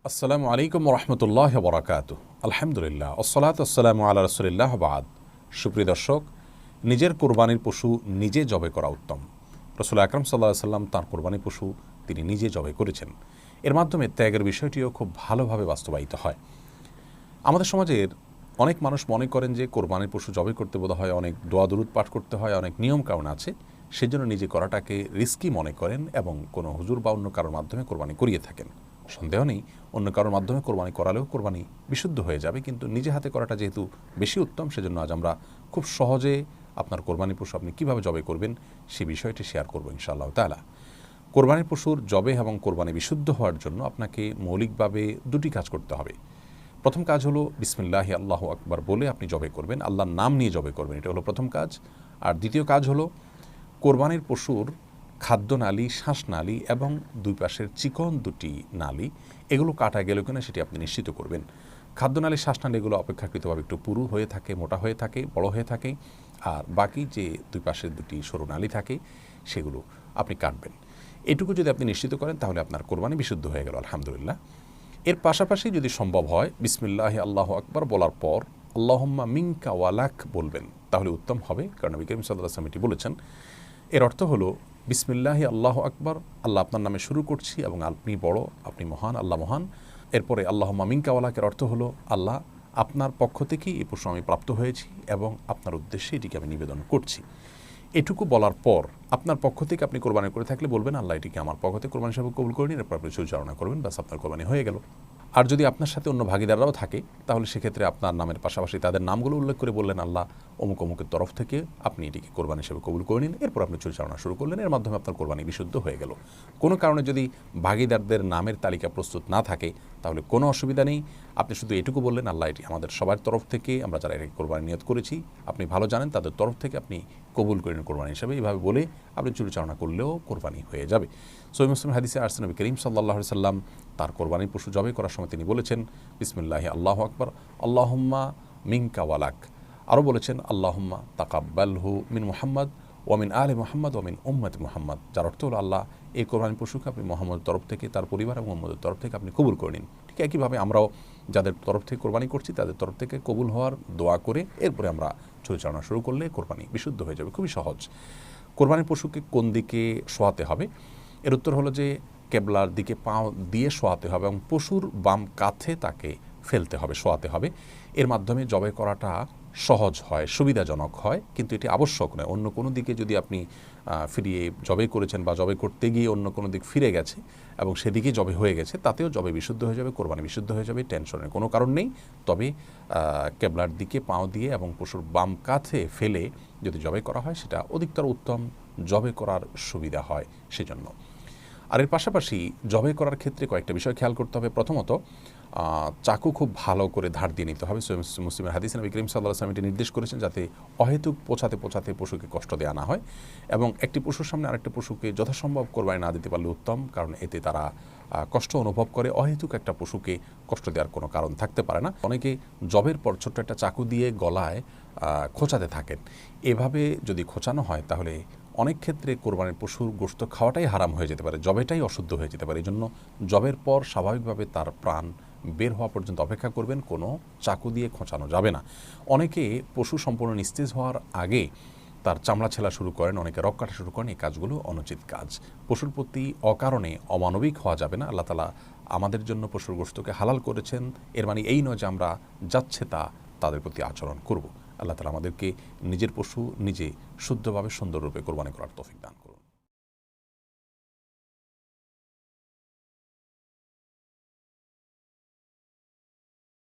আসসালামু আলাইকুম রহমতুল্লাহ বরাকাত। আলহামদুলিল্লাহ ওসসালাত আসসালামু আলা রসুলিল্লাহ বাদ। সুপ্রিয় দর্শক, নিজের কোরবানির পশু নিজে জবে করা উত্তম। রসুল আকরম সাল্লাল্লাহু আলাইহি সাল্লাম তাঁর কোরবানির পশু তিনি নিজে জবে করেছেন। এর মাধ্যমে ত্যাগের বিষয়টিও খুব ভালোভাবে বাস্তবায়িত হয়। আমাদের সমাজের অনেক মানুষ মনে করেন যে কোরবানির পশু জবে করতে বোধ হয় অনেক দোয়া দুরুদ পাঠ করতে হয়, অনেক নিয়ম কারণ আছে, সেজন্য নিজে করাটাকে রিস্কি মনে করেন এবং কোনো হুজুর বা অন্য কারোর মাধ্যমে কোরবানি করিয়ে থাকেন। সন্দেহ নেই, অন্য কারোর মাধ্যমে কোরবানি করালেও কোরবানি বিশুদ্ধ হয়ে যাবে, কিন্তু নিজে হাতে করাটা যেহেতু বেশি উত্তম, সেজন্য আজ আমরা খুব সহজে আপনার কোরবানি পশু আপনি কীভাবে জবে করবেন সে বিষয়টি শেয়ার করবো ইনশাআল্লাহ তাআলা। কোরবানির পশুর জবে এবং কোরবানি বিশুদ্ধ হওয়ার জন্য আপনাকে মৌলিকভাবে দুটি কাজ করতে হবে। প্রথম কাজ হলো বিসমিল্লাহি আল্লাহু আকবার বলে আপনি জবে করবেন, আল্লাহর নাম নিয়ে জবে করবেন, এটা হলো প্রথম কাজ। আর দ্বিতীয় কাজ হলো কোরবানির পশুর খাদ্যনালী, শ্বাসনালী এবং দুই পাশের চিকন দুটি নালী এগুলো কাটা গেল কিনা সেটি আপনি নিশ্চিত করবেন। খাদ্যনালী, শ্বাসনালী এগুলো অপেক্ষাকৃতভাবে একটু পুরু হয়ে থাকে, মোটা হয়ে থাকে, বড় হয়ে থাকে, আর বাকি যে দুই পাশের দুটি সরু নালী থাকে সেগুলো আপনি কাটবেন। এটুকু যদি আপনি নিশ্চিত করেন তাহলে আপনার কোরবানি বিশুদ্ধ হয়ে গেল আলহামদুলিল্লাহ। এর পাশাপাশি যদি সম্ভব হয় বিসমিল্লাহি আল্লাহু আকবার বলার পর আল্লাহুম্মা মিনকা ওয়ালাক বলবেন, তাহলে উত্তম হবে, কারণ নবী করিম সাল্লাল্লাহু আলাইহি ওয়াসাল্লাম এটি বলেছেন। এর অর্থ হলো বিসমিল্লাহি আল্লাহু আকবার, আল্লাহ আপনার নামে শুরু করছি এবং আপনি বড়, আপনি মহান, আল্লাহ মহান। এরপরে আল্লাহুম্মা মিনকা ওয়ালাকের অর্থ হলো আল্লাহ আপনার পক্ষ থেকেই এই পশু আমি প্রাপ্ত হয়েছি এবং আপনার উদ্দেশ্যে এটিকে আমি নিবেদন করছি। এটুকু বলার পর আপনার পক্ষ থেকে আপনি কোরবানি করে থাকলে বলবেন আল্লাহ এটিকে আমার পক্ষ থেকে কোরবানি হিসেবে কবুল করে নিন, এরপর আপনি পরিচালনা করবেন, ব্যাস আপনার কোরবানি হয়ে গেল। আর যদি আপনার সাথে অন্য ভাগিদাররাও থাকে তাহলে সেক্ষেত্রে আপনার নামের পাশাপাশি তাদের নামগুলো উল্লেখ করে বললেন আল্লাহ অমুক অমুকের তরফ থেকে আপনি এটিকে কোরবানি হিসেবে কবুল করে নিন, এরপর আপনি পরিচালনা শুরু করলেন। এর মাধ্যমে আপনার কোরবানি বিশুদ্ধ হয়ে গেল। কোনো কারণে যদি ভাগিদারদের নামের তালিকা প্রস্তুত না থাকে তাহলে কোনো অসুবিধা নেই, আপনি শুধু এটুকু বললেন আল্লাহ এটি আমাদের সবার তরফ থেকে, আমরা যারা এটাকে কোরবানি নিয়ত করেছি আপনি ভালো জানেন, তাদের তরফ থেকে আপনি কবুল করেন কোরবানি হিসেবে, এইভাবে বলে আপনি পরিচালনা করলেও কোরবানি হয়ে যাবে। সহিহ মুসলিম হাদিসে আসছে নবী করিম সাল্লাল্লাহু আলাইহি সাল্লাম তার কোরবানির পশু জবাই করার সময় তিনি বলেছেন বিসমিল্লাহি আল্লাহু আকবার আল্লাহুম্মা মিনকা ওয়ালাক। আরও বলেছেন আল্লাহুম্মা তাকাব্বালহু মিন মুহাম্মদ ওয়ামিন আলে মুহাম্মদ ওয়ামিন উম্মতি মুহাম্মদ, যার অর্থ হলো আল্লাহ এই কোরবানির পশুকে আপনি মুহাম্মদের তরফ থেকে, তার পরিবার এবং মুহাম্মদের তরফ থেকে আপনি কবুল করে নিন। ঠিক একইভাবে আমরাও যাদের তরফ থেকে কোরবানি করছি তাদের তরফ থেকে কবুল হওয়ার দোয়া করে এরপরে আমরা পরিচালনা শুরু করলে কোরবানি বিশুদ্ধ হয়ে যাবে। খুবই সহজ। কোরবানির পশুকে কোন দিকে শোয়াতে হবে, এর উত্তর হলো যে কেবলার দিকে পা দিয়ে শোয়াতে হবে এবং পশুর বাম কাঁধে তাকে ফেলতে হবে, শোয়াতে হবে। এর মাধ্যমে জবাই করাটা সহজ হয়, সুবিধাজনক হয়, কিন্তু এটি আবশ্যক নয়। অন্য কোনো দিকে যদি আপনি ফিরিয়ে জবাই করেছেন বা জবাই করতে গিয়ে অন্য কোনো দিক ফিরে গেছে এবং সেদিকে জবাই হয়ে গেছে, তাতেও জবাই বিশুদ্ধ হয়ে যাবে, কোরবানি বিশুদ্ধ হয়ে যাবে, টেনশনের কোনো কারণ নেই। তবে কেবলার দিকে পাও দিয়ে এবং পশুর বাম কাঁধে ফেলে যদি জবাই করা হয় সেটা অধিকতর উত্তম, জবাই করার সুবিধা হয় সেজন্য। আর এর পাশাপাশি জবাই করার ক্ষেত্রে কয়েকটা বিষয় খেয়াল করতে হবে। প্রথমত চাকু খুব ভালো করে ধার দিয়ে নিতে হবে। মুসলিমের হাদিসে নবী করিম সাল্লাল্লাহু আলাইহি ওয়াসাল্লাম এটি নির্দেশ করেছেন যাতে অহেতুক পোছাতে পশুকে কষ্ট দেওয়া না হয়, এবং একটি পশুর সামনে আরেকটি পশুকে যথাসম্ভব কোরবানি না দিতে পারলে উত্তম, কারণ এতে তারা কষ্ট অনুভব করে। অহেতুক একটা পশুকে কষ্ট দেওয়ার কোনো কারণ থাকতে পারে না। অনেকে জবের পর ছোট্ট একটা চাকু দিয়ে গলায় খোঁচাতে থাকেন। এভাবে যদি খোঁচানো হয় তাহলে অনেক ক্ষেত্রে কোরবানির পশুর গোশত খাওয়াটাই হারাম হয়ে যেতে পারে, জবেটাই অশুদ্ধ হয়ে যেতে পারে। এই জন্য জবের পর স্বাভাবিকভাবে তার প্রাণ বের হওয়া পর্যন্ত অপেক্ষা করবেন, কোনো চাকু দিয়ে খোঁচানো যাবে না। অনেকে পশু সম্পূর্ণ নিস্তেজ হওয়ার আগে তার চামড়া ছেলা শুরু করেন, অনেকে রক কাটা শুরু করেন। এই কাজগুলো অনুচিত কাজ। পশুর প্রতি অকারণে অমানবিক হওয়া যাবে না। আল্লাহ তাআলা আমাদের জন্য পশুর গোশতকে হালাল করেছেন, এর মানে এই নয় যে আমরা যাচ্ছে তা তাদের প্রতি আচরণ করব। আল্লাহ তাআলা আমাদেরকে নিজের পশু নিজে শুদ্ধভাবে সুন্দররূপে কোরবানি করার তৌফিক দান করুন।